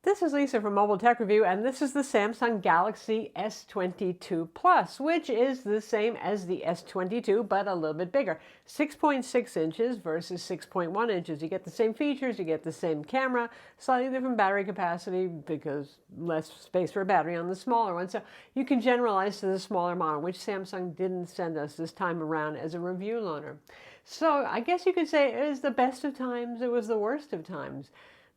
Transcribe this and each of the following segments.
This is Lisa from Mobile Tech Review, and this is the Samsung Galaxy S22 Plus, which is the same as the S22, but a little bit bigger. 6.6 inches versus 6.1 inches. You get the same features, you get the same camera, slightly different battery capacity because less space for a battery on the smaller one. So you can generalize to the smaller model, which Samsung didn't send us this time around as a review loaner. So I guess you could say it is the best of times, it was the worst of times.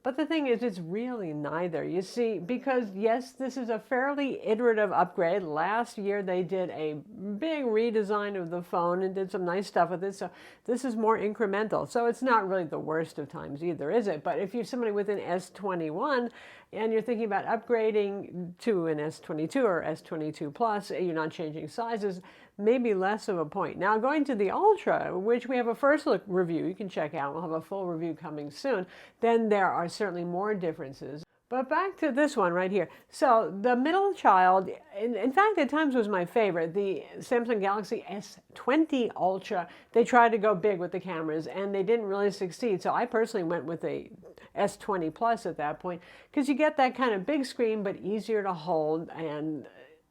But the thing is, it's really neither. You see, because yes, this is a fairly iterative upgrade. Last year they did a big redesign of the phone and did some nice stuff with it. So this is more incremental. So it's not really the worst of times either, is it? But if you're somebody with an S21 and you're thinking about upgrading to an S22 or S22 Plus, you're not changing sizes, maybe less of a point. Now going to the Ultra, which we have a first look review you can check out. We'll have a full review coming soon. Then there are certainly more differences. But back to this one right here. So the middle child, in fact, at times was my favorite, the Samsung Galaxy S20 Ultra. They tried to go big with the cameras and they didn't really succeed. So I personally went with a S20 Plus at that point because you get that kind of big screen but easier to hold and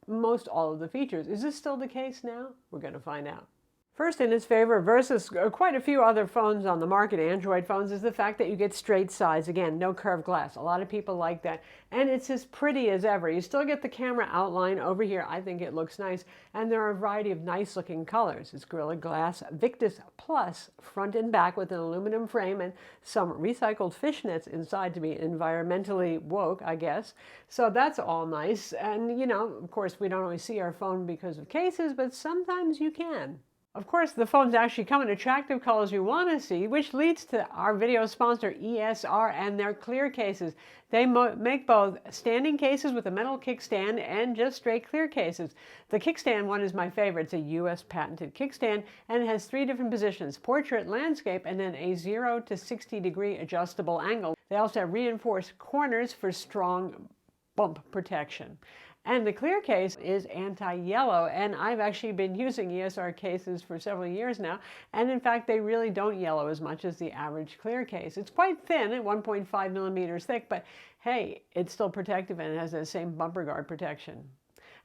most all of the features. Is this still the case now? We're going to find out. First in its favor versus quite a few other phones on the market, Android phones, is the fact that you get straight sides. Again, no curved glass. A lot of people like that. And it's as pretty as ever. You still get the camera outline over here. I think it looks nice. And there are a variety of nice looking colors. It's Gorilla Glass Victus Plus front and back with an aluminum frame and some recycled fishnets inside to be environmentally woke, I guess. So that's all nice. And you know, of course, we don't always see our phone because of cases, but sometimes you can. Of course, the phones actually come in attractive colors you want to see, which leads to our video sponsor, ESR, and their clear cases. They make both standing cases with a metal kickstand and just straight clear cases. The kickstand one is my favorite. It's a US patented kickstand, and it has 3 different positions: portrait, landscape, and then a 0 to 60 degree adjustable angle. They also have reinforced corners for strong bump protection. And the clear case is anti-yellow, and I've actually been using ESR cases for several years now, and in fact they really don't yellow as much as the average clear case. It's quite thin at 1.5 millimeters thick, but hey, it's still protective and it has the same bumper guard protection.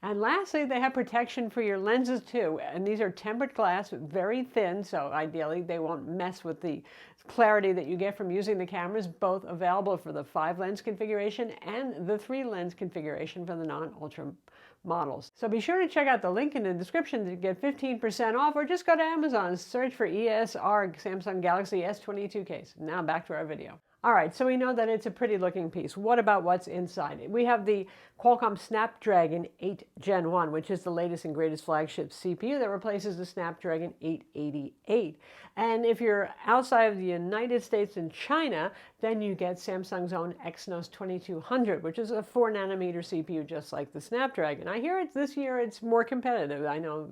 And lastly, they have protection for your lenses too, and these are tempered glass, very thin, so ideally they won't mess with the clarity that you get from using the cameras, both available for the 5-lens configuration and the 3-lens configuration for the non-ultra models. So be sure to check out the link in the description to get 15% off, or just go to Amazon and search for ESR Samsung Galaxy S22 case. Now back to our video. All right, so we know that it's a pretty looking piece. What about what's inside? We have the Qualcomm Snapdragon 8 Gen 1, which is the latest and greatest flagship CPU that replaces the Snapdragon 888. And if you're outside of the United States and China, then you get Samsung's own Exynos 2200, which is a 4-nanometer CPU just like the Snapdragon. I hear this year it's more competitive. I know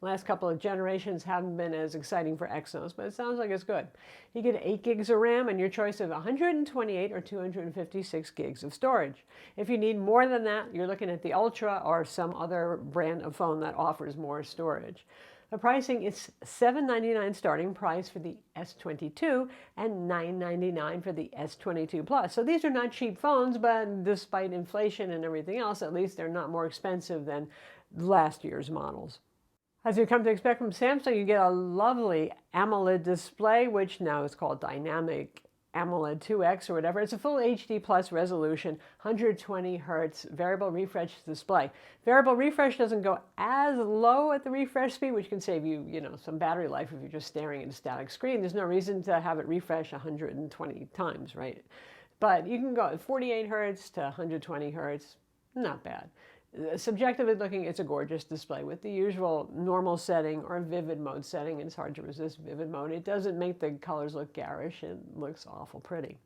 last couple of generations haven't been as exciting for Exynos, but it sounds like it's good. You get 8 gigs of RAM and your choice of 128 or 256 gigs of storage. If you need more than that, you're looking at the Ultra or some other brand of phone that offers more storage. The pricing is $799 starting price for the S22 and $999 for the S22 Plus. So these are not cheap phones, but despite inflation and everything else, at least they're not more expensive than last year's models. As you come to expect from Samsung, you get a lovely AMOLED display, which now is called Dynamic AMOLED 2X or whatever. It's a full HD plus resolution, 120 hertz variable refresh display. Variable refresh doesn't go as low at the refresh speed, which can save you, some battery life if you're just staring at a static screen. There's no reason to have it refresh 120 times, right? But you can go at 48 hertz to 120 hertz, not bad. Subjectively looking, it's a gorgeous display with the usual normal setting or vivid mode setting, and it's hard to resist vivid mode. It doesn't make the colors look garish. It looks awful pretty.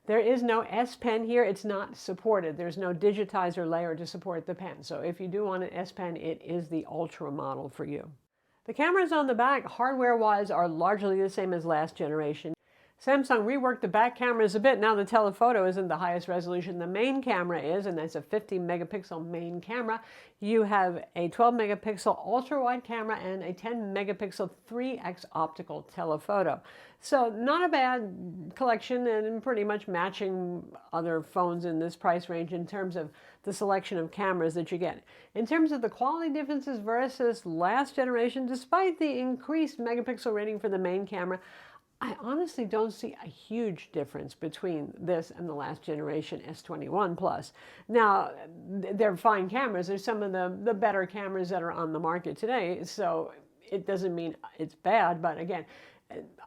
There is no S Pen here. It's not supported. There's no digitizer layer to support the pen. So if you do want an S Pen, it is the Ultra model for you. The cameras on the back, hardware-wise, are largely the same as last generation. Samsung reworked the back cameras a bit. Now the telephoto isn't the highest resolution the main camera is, and that's a 50 megapixel main camera. You have a 12 megapixel ultra-wide camera and a 10 megapixel 3x optical telephoto. So not a bad collection and pretty much matching other phones in this price range in terms of the selection of cameras that you get. In terms of the quality differences versus last generation, despite the increased megapixel rating for the main camera, I honestly don't see a huge difference between this and the last generation S21 Plus. Now, they're fine cameras. They're some of the better cameras that are on the market today, so it doesn't mean it's bad, but again,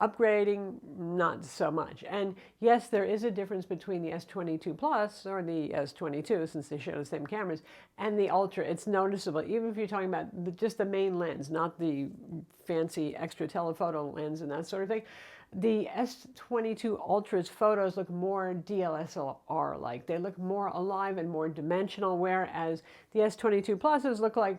upgrading, not so much. And yes, there is a difference between the S22 Plus or the S22, since they share the same cameras, and the Ultra. It's noticeable, even if you're talking about just the main lens, not the fancy extra telephoto lens and that sort of thing. The S22 Ultra's photos look more DSLR-like. They look more alive and more dimensional, whereas the S22 Pluses look like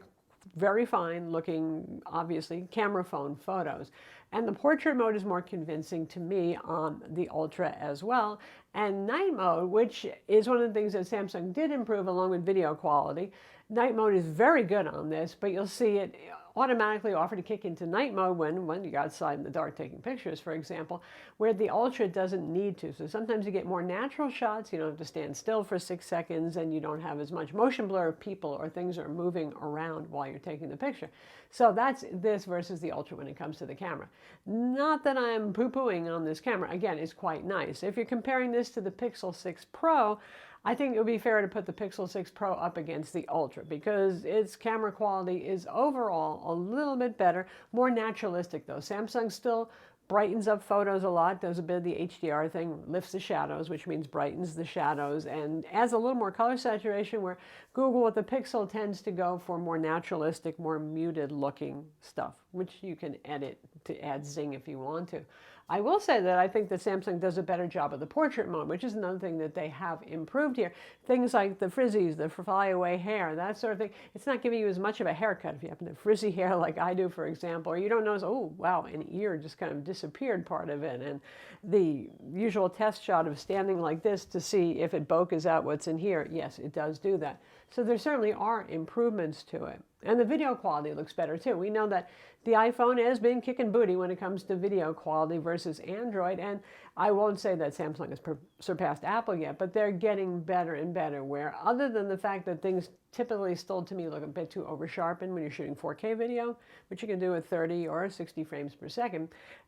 very fine looking, obviously, camera phone photos. And the portrait mode is more convincing to me on the Ultra as well. And night mode, which is one of the things that Samsung did improve along with video quality. Night mode is very good on this, but you'll see it automatically offer to kick into night mode when you go outside in the dark taking pictures, for example, where the Ultra doesn't need to. So sometimes you get more natural shots. You don't have to stand still for 6 seconds, and you don't have as much motion blur of people or things are moving around while you're taking the picture. So that's this versus the Ultra when it comes to the camera. Not that I'm poo-pooing on this camera. Again, it's quite nice. If you're comparing this to the Pixel 6 Pro, I think it would be fair to put the Pixel 6 Pro up against the Ultra because its camera quality is overall a little bit better, more naturalistic though. Samsung still brightens up photos a lot, does a bit of the HDR thing, lifts the shadows, which means brightens the shadows, and adds a little more color saturation, where Google with the Pixel tends to go for more naturalistic, more muted looking stuff, which you can edit to add zing if you want to. I will say that I think that Samsung does a better job of the portrait mode, which is another thing that they have improved here. Things like the frizzies, the flyaway hair, that sort of thing. It's not giving you as much of a haircut if you happen to have frizzy hair like I do, for example, or you don't notice, oh, wow, an ear just kind of disappeared part of it. And the usual test shot of standing like this to see if it bokehs out what's in here, yes, it does do that. So there certainly are improvements to it. And the video quality looks better too. We know that the iPhone has been kicking booty when it comes to video quality versus Android. And I won't say that Samsung has surpassed Apple yet, but they're getting better and better, where other than the fact that things typically still to me look a bit too over-sharpened when you're shooting 4K video, which you can do with 30 or 60 frames per second,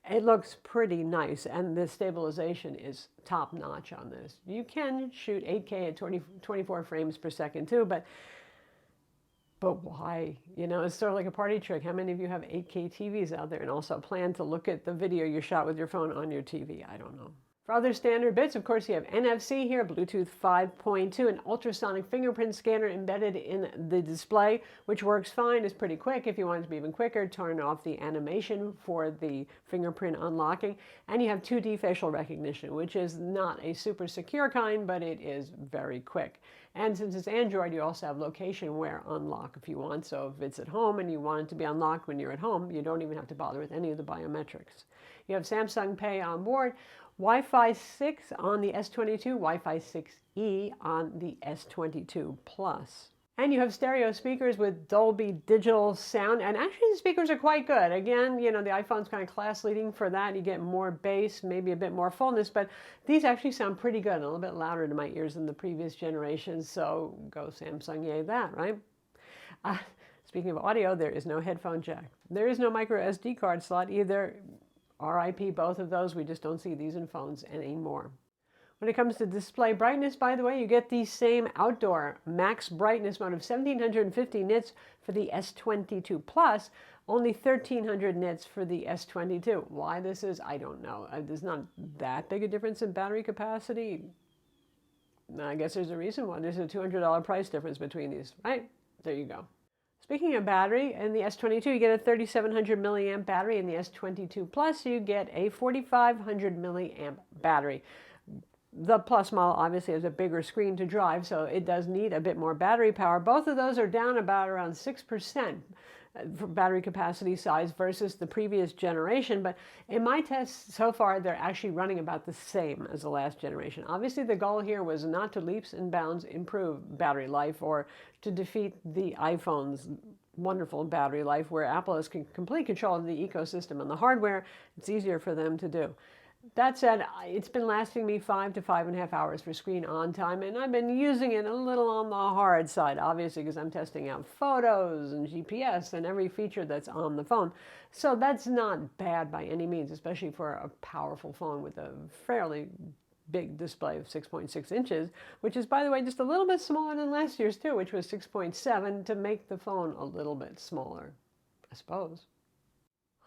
it looks pretty nice. And the stabilization is top-notch on this. You can shoot 8K at 24 frames per second too, but why? You know, it's sort of like a party trick. How many of you have 8K TVs out there and also plan to look at the video you shot with your phone on your TV? I don't know. For other standard bits, of course, you have NFC here, Bluetooth 5.2, an ultrasonic fingerprint scanner embedded in the display, which works fine, is pretty quick. If you want it to be even quicker, turn off the animation for the fingerprint unlocking. And you have 2D facial recognition, which is not a super secure kind, but it is very quick. And since it's Android, you also have location-aware unlock if you want. So if it's at home and you want it to be unlocked when you're at home, you don't even have to bother with any of the biometrics. You have Samsung Pay on board, Wi-Fi 6 on the S22, Wi-Fi 6E on the S22 Plus. And you have stereo speakers with Dolby Digital sound, and actually the speakers are quite good. Again, you know, the iPhone's kind of class leading for that. You get more bass, maybe a bit more fullness, but these actually sound pretty good, a little bit louder to my ears than the previous generations, so go Samsung, yay that, right? Speaking of audio, there is no headphone jack. There is no micro SD card slot either. RIP both of those, we just don't see these in phones anymore. When it comes to display brightness, by the way, you get the same outdoor max brightness mode of 1750 nits for the S22 Plus, only 1300 nits for the S22. Why this is, I don't know. There's not that big a difference in battery capacity. I guess there's a reason why. There's a $200 price difference between these, right? There you go. Speaking of battery, in the S22 you get a 3700 milliamp battery. In the S22 Plus you get a 4500 milliamp battery. The Plus model obviously has a bigger screen to drive, so it does need a bit more battery power. Both of those are down about around 6% for battery capacity size versus the previous generation. But in my tests so far, they're actually running about the same as the last generation. Obviously, the goal here was not to leaps and bounds improve battery life or to defeat the iPhone's wonderful battery life, where Apple has complete control of the ecosystem and the hardware. It's easier for them to do. That said, it's been lasting me 5 to 5.5 hours for screen on time, and I've been using it a little on the hard side, obviously, because I'm testing out photos and GPS and every feature that's on the phone. So that's not bad by any means, especially for a powerful phone with a fairly big display of 6.6 inches, which is, by the way, just a little bit smaller than last year's too, which was 6.7, to make the phone a little bit smaller, I suppose.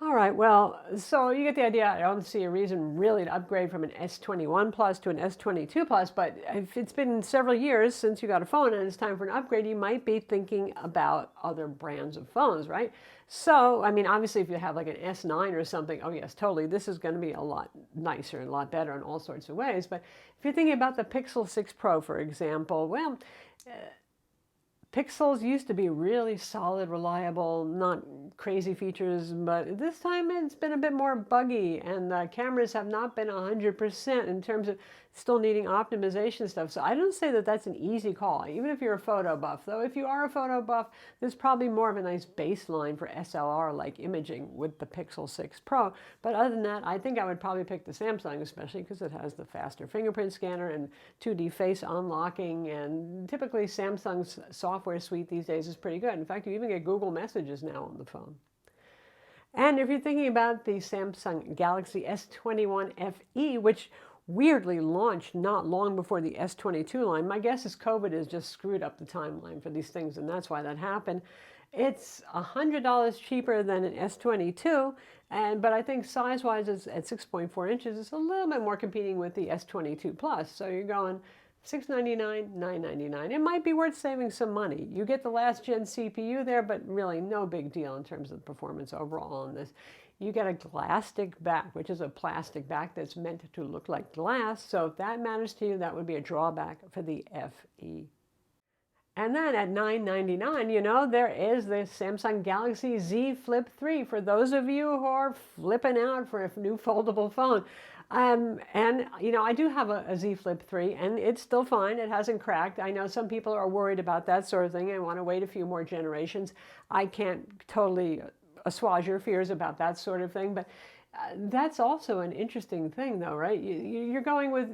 All right, well, so you get the idea. I don't see a reason really to upgrade from an S21 Plus to an S22 Plus, but if it's been several years since you got a phone and it's time for an upgrade, you might be thinking about other brands of phones, right? So, I mean, obviously, if you have like an S9 or something, oh yes, totally, this is going to be a lot nicer and a lot better in all sorts of ways. But if you're thinking about the Pixel 6 Pro, for example, well, Pixels used to be really solid, reliable, not crazy features, but this time it's been a bit more buggy, and the cameras have not been 100% in terms of still needing optimization stuff. So I don't say that that's an easy call, even if you're a photo buff. Though if you are a photo buff, there's probably more of a nice baseline for SLR-like imaging with the Pixel 6 Pro. But other than that, I think I would probably pick the Samsung, especially because it has the faster fingerprint scanner and 2D face unlocking, and typically Samsung's software suite these days is pretty good. In fact, you even get Google Messages now on the phone. And if you're thinking about the Samsung Galaxy S21 FE, which weirdly launched not long before the S22 line, my guess is COVID has just screwed up the timeline for these things, and that's why that happened. It's $100 cheaper than an S22, but I think size-wise at 6.4 inches, it's a little bit more competing with the S22 Plus. So you're going $699, $999. It might be worth saving some money. You get the last gen CPU there, but really no big deal in terms of performance overall on this. You get a Glastic back, which is a plastic back that's meant to look like glass. So if that matters to you, that would be a drawback for the FE. And then at $999, you know, there is the Samsung Galaxy Z Flip 3 for those of you who are flipping out for a new foldable phone. And, you know, I do have a Z Flip 3, and it's still fine. It hasn't cracked. I know some people are worried about that sort of thing and want to wait a few more generations. I can't totally assuage your fears about that sort of thing, but that's also an interesting thing, though, right? You're going with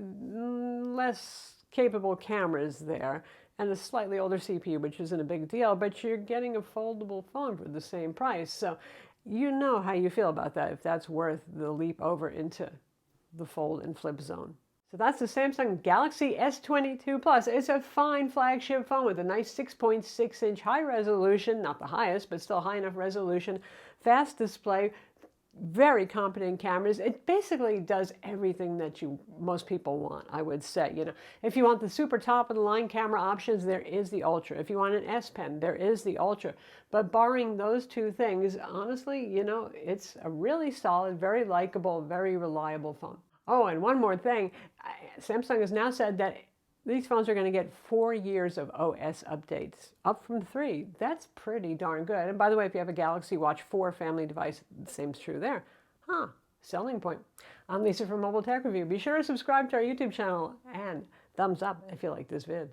less capable cameras there and a slightly older CPU, which isn't a big deal, but you're getting a foldable phone for the same price. So you know how you feel about that, if that's worth the leap over into the fold and flip zone. So that's the Samsung Galaxy S22 Plus. It's a fine flagship phone with a nice 6.6-inch high resolution, not the highest, but still high enough resolution, fast display, very competent cameras. It basically does everything that most people want, I would say. You know, if you want the super top of the line camera options, there is the Ultra. If you want an S Pen, there is the Ultra. But barring those two things, honestly, you know, it's a really solid, very likable, very reliable phone. Oh, and one more thing. Samsung has now said that these phones are going to get 4 years of OS updates, up from 3. That's pretty darn good. And by the way, if you have a Galaxy Watch 4 family device, the same's true there. Selling point. I'm Lisa from Mobile Tech Review. Be sure to subscribe to our YouTube channel and thumbs up if you like this vid.